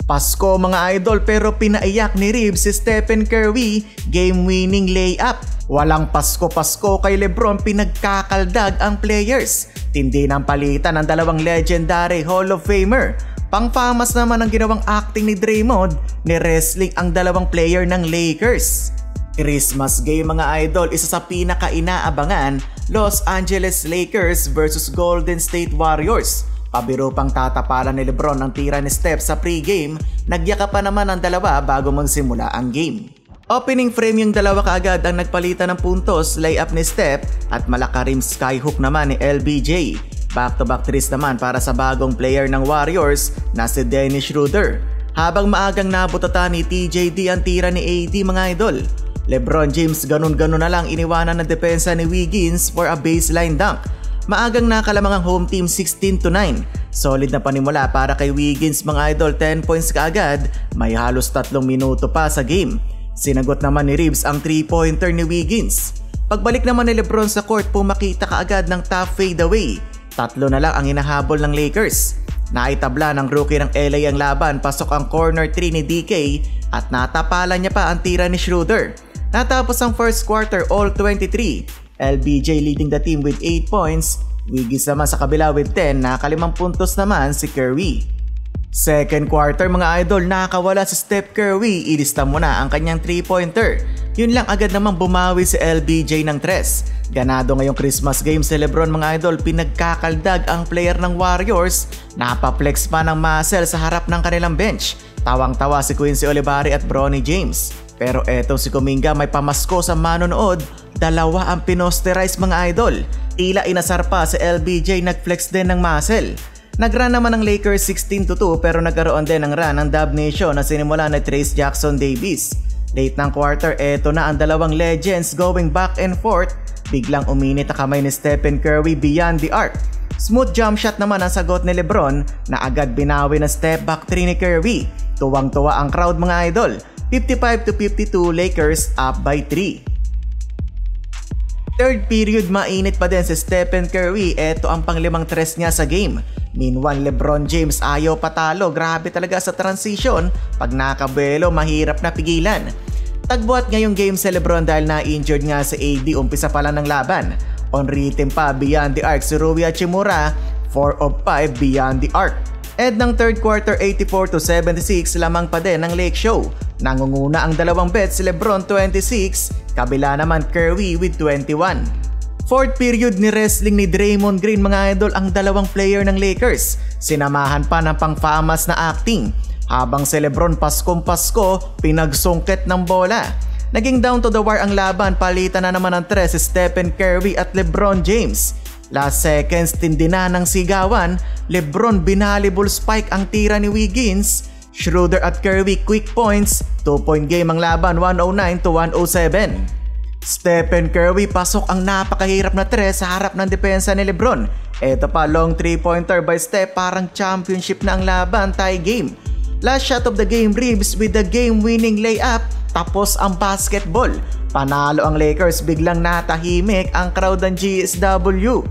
Pasko mga idol, pero pinaiyak ni Reeves si Stephen Curry, game-winning layup. Walang Pasko-Pasko kay Lebron, pinagkakaldag ang players. Tindi ng palitan ng dalawang legendary Hall of Famer. Pang-famas naman ang ginawang acting ni Draymond, ni wrestling ang dalawang player ng Lakers. Christmas game mga idol, isa sa pinaka-inaabangan, Los Angeles Lakers versus Golden State Warriors. Pabiro pang tatapalan ni Lebron ang tira ni Steph sa pregame, nagyakapan naman ang dalawa bago magsimula ang game. Opening frame yung dalawa kaagad ang nagpalitan ng puntos, layup ni Steph at malakarim skyhook naman ni LBJ. Back-to-back threes naman para sa bagong player ng Warriors na si Dennis Schroeder. Habang maagang nabutatan ni TJD ang tira ni AD mga idol. Lebron James ganun-ganun na lang iniwanan ng depensa ni Wiggins for a baseline dunk. Maagang nakalamang ang home team 16-9. Solid na panimula para kay Wiggins mga idol, 10 points kaagad, may halos 3 minuto pa sa game. Sinagot naman ni Reeves ang 3-pointer ni Wiggins. Pagbalik naman ni Lebron sa court, pumakita kaagad ng tough fadeaway. 3 na lang ang hinahabol ng Lakers. Naitabla ng rookie ng LA ang laban, pasok ang corner 3 ni DK at natapalan niya pa ang tira ni Schroeder. Natapos ang first quarter all 23. LBJ leading the team with 8 points, Wiggins naman sa kabila with 10, nakalimang puntos naman si Curry. Second quarter mga idol, nakawala si Steph Curry, ilista mo na ang kanyang 3-pointer. Yun lang agad namang bumawi si LBJ ng 3. Ganado ngayong Christmas game si Lebron mga idol, pinagkakaldag ang player ng Warriors, napaplex pa ng muscle sa harap ng kanilang bench. Tawang-tawa si Quincy Olivari at Bronny James. Pero etong si Kuminga may pamasko sa manonood, dalawa ang pinosterize mga idol. Tila inasar pa si LBJ, nagflex din ng muscle. Nagrun naman ng Lakers 16-2 pero nagkaroon din ng run ng Dub Nation na sinimula ni Trayce Jackson Davis. Late ng quarter, eto na ang dalawang legends going back and forth. Biglang uminit ang kamay ni Stephen Curry beyond the arc. Smooth jump shot naman ang sagot ni Lebron na agad binawi ng step back 3 ni Curry. Tuwang-tuwa ang crowd mga idol. 55-52 Lakers up by 3. Third period, mainit pa din si Stephen Curry, eto ang pang-5 tres niya sa game. Meanwhile, Lebron James ayaw patalo, grabe talaga sa transition, pag nakabuelo mahirap na pigilan. Tagbuhat ngayong game si Lebron dahil na-injured nga si AD umpisa pa lang ng laban. On rhythm pa beyond the arc si Rui Hachimura, 4 of 5 beyond the arc. End ng third quarter 84-76, lamang pa din ng Lake Show. Nangunguna ang dalawang bets si Lebron 26, kabila naman Curry with 21. Fourth period ni wrestling ni Draymond Green mga idol ang dalawang player ng Lakers. Sinamahan pa ng pang-famas na acting. Habang si Lebron Paskong-Pasko, pinagsungkit ng bola. Naging down to the wire ang laban, palitan na naman ng 3 si Stephen Curry at LeBron James. Last seconds, tindi na ng sigawan. Lebron binalibol spike ang tira ni Wiggins. Schroeder at Curry quick points. 2-point game ang laban, 109-107. Stephen Curry pasok ang napakahirap na 3 sa harap ng depensa ni Lebron. Eto pa, long 3-pointer by Steph, parang championship na ang laban, tie game. Last shot of the game, Reeves with the game-winning layup. Tapos ang basketball. Panalo ang Lakers, biglang natahimik ang crowd ng GSW.